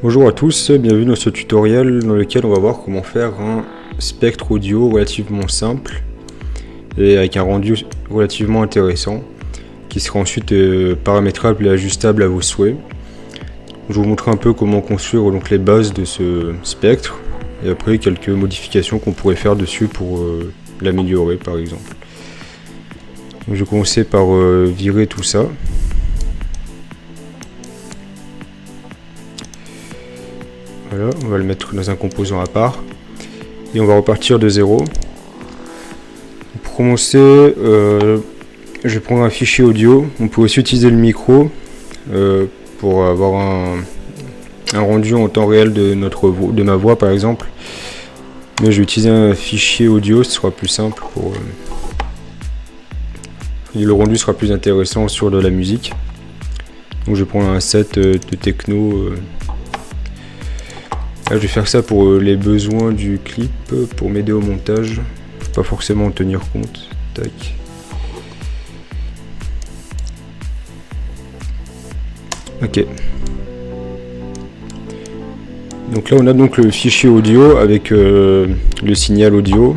Bonjour à tous, bienvenue dans ce tutoriel dans lequel on va voir comment faire un spectre audio relativement simple et avec un rendu relativement intéressant qui sera ensuite paramétrable et ajustable à vos souhaits. Je vais vous montrer un peu comment construire donc les bases de ce spectre et après quelques modifications qu'on pourrait faire dessus pour l'améliorer par exemple. Donc, je vais commencer par virer tout ça. Voilà, on va le mettre dans un composant à part et on va repartir de zéro. Pour commencer, je vais prendre un fichier audio. On peut aussi utiliser le micro pour avoir un rendu en temps réel de ma voix par exemple. Mais je vais utiliser un fichier audio, ce sera plus simple et le rendu sera plus intéressant sur de la musique. Donc je vais prendre un set de techno. Là, je vais faire ça pour les besoins du clip, pour m'aider au montage, pas forcément en tenir compte. Tac. Ok. Donc là on a donc le fichier audio avec le signal audio.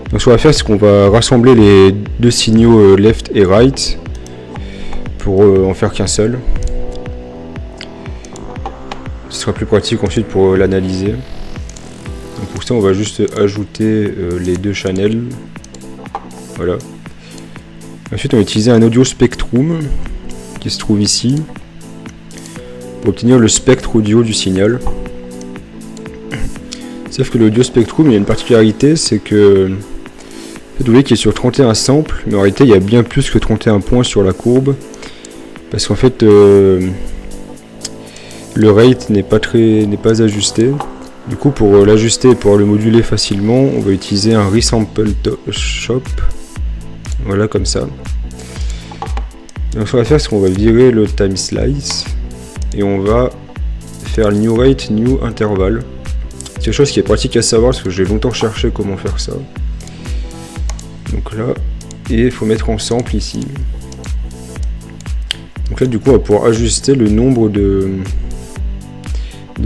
Donc ce qu'on va faire, c'est qu'on va rassembler les deux signaux left et right pour en faire qu'un seul. Ce sera plus pratique ensuite pour l'analyser. Donc pour ça on va juste ajouter les deux channels. Voilà. Ensuite on va utiliser un audio spectrum qui se trouve ici pour obtenir le spectre audio du signal. Sauf que l'audio spectrum il y a une particularité, c'est que vous voyez qu'il est sur 31 samples, mais en réalité il y a bien plus que 31 points sur la courbe, parce qu'en fait le rate n'est pas ajusté. Du coup, pour l'ajuster et pouvoir le moduler facilement, on va utiliser un resample shop. Voilà, comme ça. Donc ce qu'on va faire, c'est qu'on va virer le time slice et on va faire new rate, new interval. C'est quelque chose qui est pratique à savoir parce que j'ai longtemps cherché comment faire ça. Donc là, et il faut mettre en sample ici. Donc là, du coup, on va pouvoir ajuster le nombre de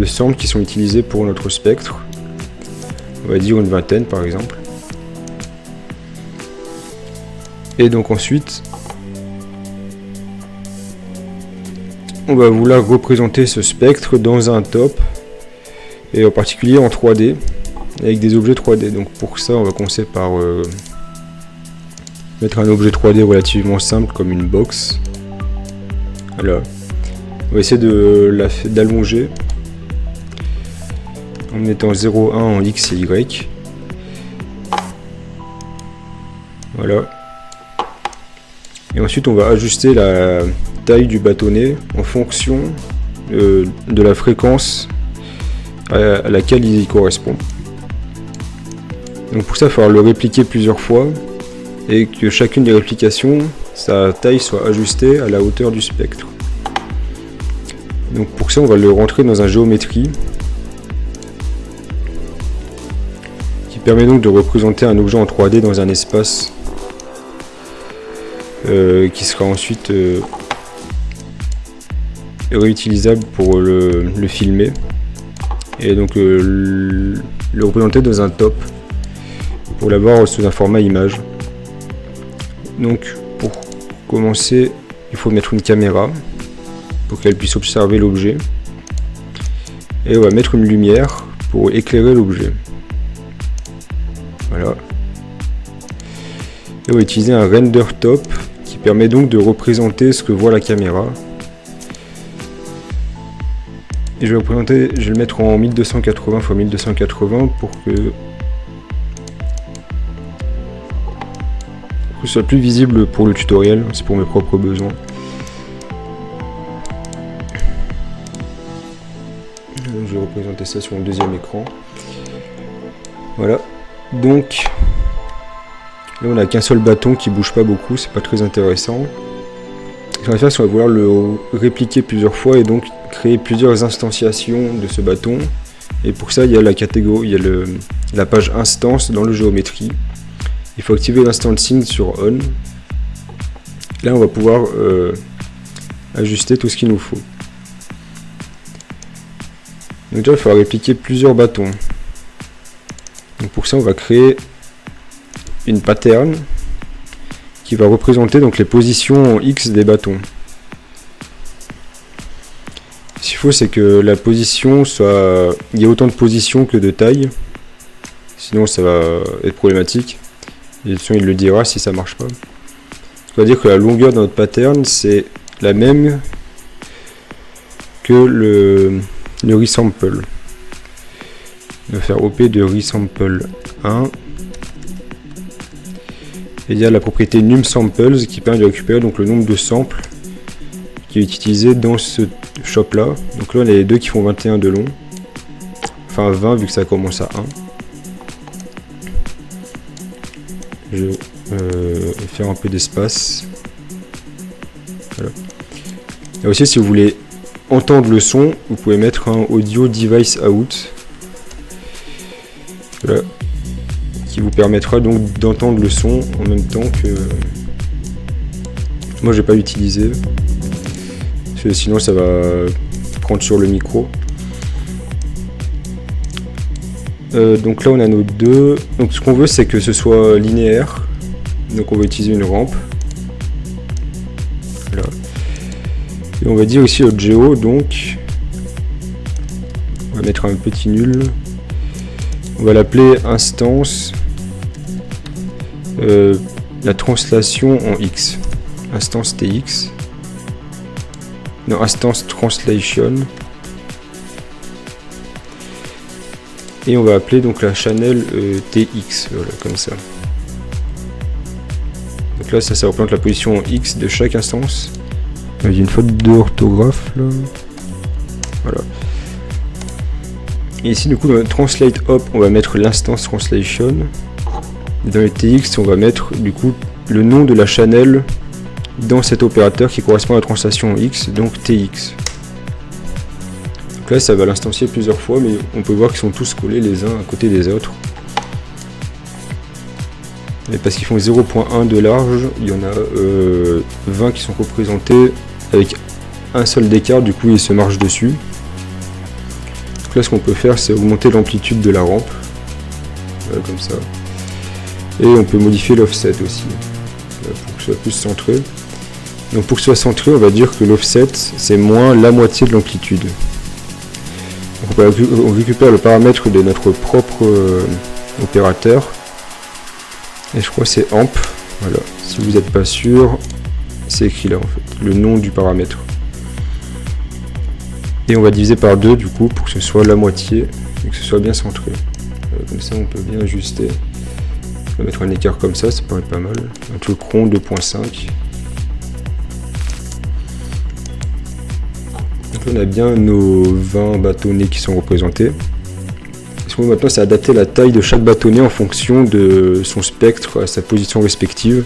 samples qui sont utilisés pour notre spectre. On va dire une vingtaine par exemple. Et donc ensuite, on va vouloir représenter ce spectre dans un top, et en particulier en 3D, avec des objets 3D. Donc pour ça, on va commencer par mettre un objet 3D relativement simple comme une box. Voilà. On va essayer d'allonger en mettant 0,1 en X et Y. Voilà. Et ensuite on va ajuster la taille du bâtonnet en fonction de la fréquence à laquelle il correspond. Donc pour ça il va falloir le répliquer plusieurs fois et que chacune des réplications, sa taille soit ajustée à la hauteur du spectre. Donc pour ça on va le rentrer dans un géométrie qui permet donc de représenter un objet en 3D dans un espace qui sera ensuite réutilisable pour le filmer et donc le représenter dans un top pour l'avoir sous un format image. Donc pour commencer, il faut mettre une caméra pour qu'elle puisse observer l'objet et on va mettre une lumière pour éclairer l'objet. Voilà. Et on va utiliser un render top qui permet donc de représenter ce que voit la caméra. Et je vais le mettre en 1280 x 1280 pour que ce soit plus visible pour le tutoriel, c'est pour mes propres besoins. Je vais représenter ça sur mon deuxième écran. Voilà. Donc là on n'a qu'un seul bâton qui bouge pas beaucoup, c'est pas très intéressant. Ce qu'on va faire, c'est qu'on va vouloir le répliquer plusieurs fois et donc créer plusieurs instantiations de ce bâton. Et pour ça il y a la catégorie, il y a la page instance dans le géométrie. Il faut activer l'instancing sur on. Là on va pouvoir ajuster tout ce qu'il nous faut. Donc déjà il faudra répliquer plusieurs bâtons. Donc pour ça on va créer une pattern qui va représenter donc les positions en X des bâtons. Ce qu'il faut c'est que la position soit... il y a autant de positions que de tailles. Sinon ça va être problématique. Et de toute façon il le dira si ça marche pas. Ça veut dire que la longueur de notre pattern c'est la même que le resample. On va faire OP de resample 1. Et il y a la propriété numSamples qui permet de récupérer donc le nombre de samples qui est utilisé dans ce shop là. Donc là on a les deux qui font 21 de long. Enfin 20 vu que ça commence à 1. Je vais faire un peu d'espace. Voilà. Et aussi si vous voulez entendre le son, vous pouvez mettre un audio device out. Voilà. Qui vous permettra donc d'entendre le son en même temps que... Moi j'ai pas utilisé. Parce que sinon ça va prendre sur le micro. Donc là on a nos deux. Donc ce qu'on veut c'est que ce soit linéaire. Donc on va utiliser une rampe. Voilà. Et on va dire ici au geo donc. On va mettre un petit nul. On va l'appeler instance. La translation en X. Instance TX. Non, instance translation. Et on va appeler donc la channel TX, voilà, comme ça. Donc là, ça représente la position en X de chaque instance. Il y a une faute d'orthographe là. Voilà. Et ici, du coup, dans le translate up, on va mettre l'instance translation. Et dans le TX, on va mettre du coup le nom de la channel dans cet opérateur qui correspond à la translation en X, donc TX. Donc là, ça va l'instancier plusieurs fois, mais on peut voir qu'ils sont tous collés les uns à côté des autres. Et parce qu'ils font 0.1 de large, il y en a 20 qui sont représentés avec un seul d'écart, du coup ils se marchent dessus. Donc là, ce qu'on peut faire, c'est augmenter l'amplitude de la rampe, voilà, comme ça. Et on peut modifier l'offset aussi, pour que ce soit plus centré. Donc pour que ce soit centré, on va dire que l'offset, c'est moins la moitié de l'amplitude. On récupère le paramètre de notre propre opérateur. Et je crois que c'est amp. Voilà. Si vous n'êtes pas sûr, c'est écrit là en fait, le nom du paramètre. Et on va diviser par 2 du coup pour que ce soit la moitié et que ce soit bien centré. Comme ça on peut bien ajuster. On va mettre un écart comme ça paraît pas mal. Un truc rond 2.5. Donc là, on a bien nos 20 bâtonnets qui sont représentés. Ce qu'on veut maintenant, c'est adapter la taille de chaque bâtonnet en fonction de son spectre à sa position respective.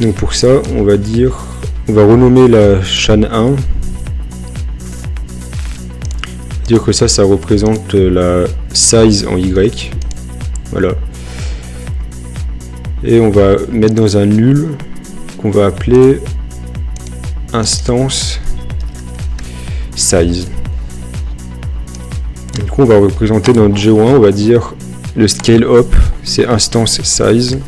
Donc pour ça, on va renommer la chan 1. Dire que ça représente la size en Y. Voilà. Et on va mettre dans un nul qu'on va appeler instance size. Du coup, on va représenter dans le G1, on va dire le scale up, c'est instance size.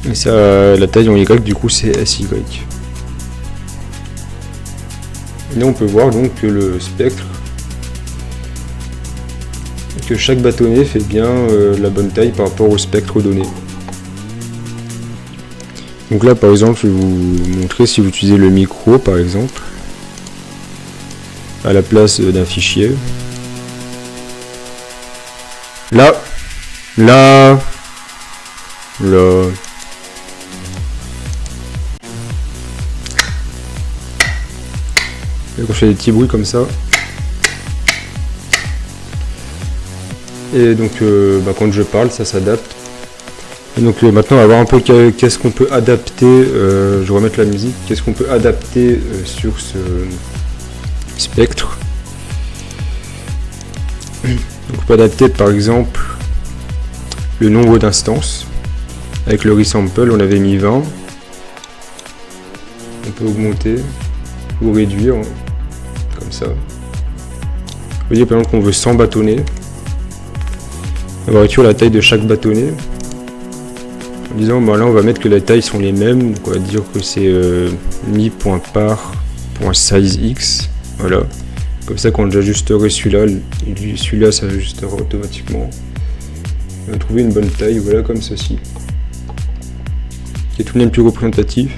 Et ça, la taille en Y, du coup, c'est SY. Et là, on peut voir donc que le spectre, que chaque bâtonnet fait bien la bonne taille par rapport au spectre donné. Donc là, par exemple, je vais vous montrer si vous utilisez le micro, par exemple, à la place d'un fichier. Là. Et quand je fais des petits bruits comme ça. Et donc, quand je parle, ça s'adapte. Et donc maintenant, on va voir un peu qu'est-ce qu'on peut adapter. Je vais remettre la musique. Qu'est-ce qu'on peut adapter sur ce spectre. Donc on peut adapter par exemple le nombre d'instances. Avec le resample, on avait mis 20. On peut augmenter. ou réduire, hein, comme ça. Vous voyez par exemple qu'on veut 100 bâtonnets. On va réduire la taille de chaque bâtonnet. En disant, bah là on va mettre que les tailles sont les mêmes, donc on va dire que c'est mi.par.sizex, voilà. Comme ça quand j'ajusterai celui-là s'ajustera automatiquement. On va trouver une bonne taille, voilà, comme ceci. Qui est tout de même plus représentatif.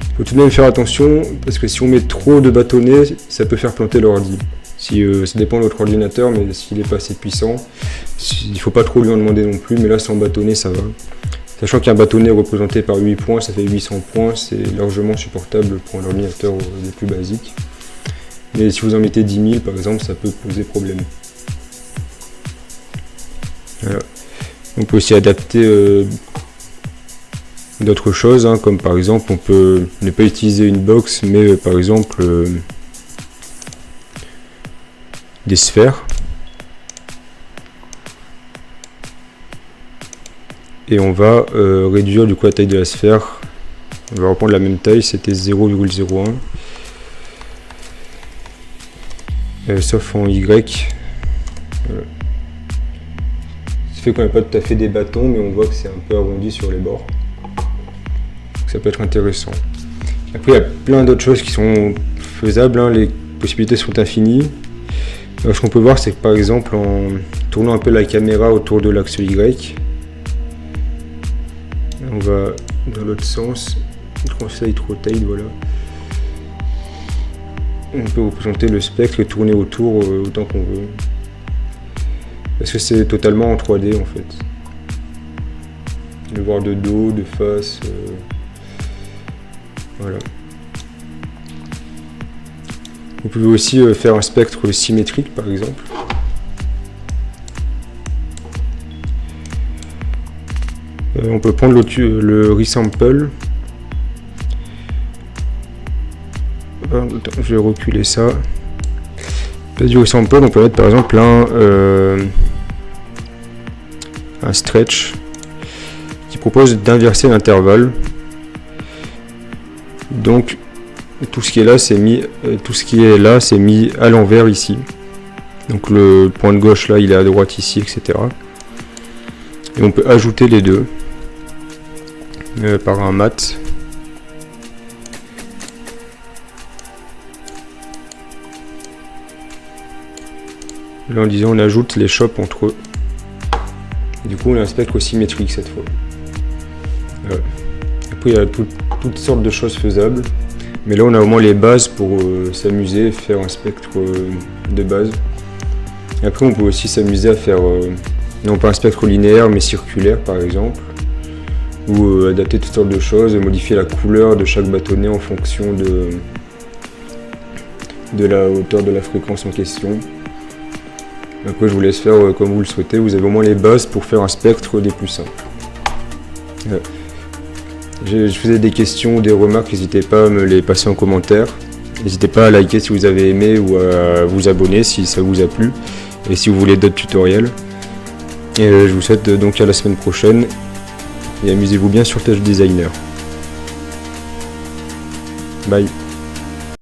Il faut tout de même faire attention, parce que si on met trop de bâtonnets, ça peut faire planter l'ordi. Si, ça dépend de votre ordinateur, mais s'il n'est pas assez puissant, il ne faut pas trop lui en demander non plus, mais là sans bâtonnet ça va. Sachant qu'un bâtonnet représenté par 8 points, ça fait 800 points, c'est largement supportable pour un ordinateur des plus basiques. Mais si vous en mettez 10 000 par exemple, ça peut poser problème. Voilà. On peut aussi adapter d'autres choses, hein, comme par exemple on peut ne pas utiliser une box, mais par exemple des sphères. Et on va réduire du coup la taille de la sphère. On va reprendre la même taille, c'était 0,01. Sauf en Y. Voilà. Ça fait qu'on n'a pas tout à fait des bâtons, mais on voit que c'est un peu arrondi sur les bords. Donc ça peut être intéressant. Après, il y a plein d'autres choses qui sont faisables, hein. Les possibilités sont infinies. Alors, ce qu'on peut voir, c'est que par exemple, en tournant un peu la caméra autour de l'axe Y, on va dans l'autre sens, Translate, Rotate, voilà. On peut représenter le spectre et tourner autour autant qu'on veut. Parce que c'est totalement en 3D en fait. Le voir de dos, de face, voilà. Vous pouvez aussi faire un spectre symétrique par exemple. On peut prendre le resample. Je vais reculer ça. Place du resample, on peut mettre par exemple un stretch qui propose d'inverser l'intervalle. Donc tout ce qui est là, c'est mis à l'envers ici. Donc le point de gauche là, il est à droite ici, etc. Et on peut ajouter les deux par un mat. Là, en disant, on ajoute les chops entre eux. Et du coup, on a un spectre symétrique cette fois. Après, il y a toutes sortes de choses faisables. Mais là, on a au moins les bases pour s'amuser, faire un spectre de base. Et après, on peut aussi s'amuser à faire, non pas un spectre linéaire, mais circulaire, par exemple. Ou adapter toutes sortes de choses, modifier la couleur de chaque bâtonnet en fonction de la hauteur de la fréquence en question. Après, je vous laisse faire comme vous le souhaitez. Vous avez au moins les bases pour faire un spectre des plus simples. Je faisais des questions ou des remarques, n'hésitez pas à me les passer en commentaire. N'hésitez pas à liker si vous avez aimé ou à vous abonner si ça vous a plu. Et si vous voulez d'autres tutoriels. Et je vous souhaite donc à la semaine prochaine. Et amusez-vous bien sur Touch Designer. Bye.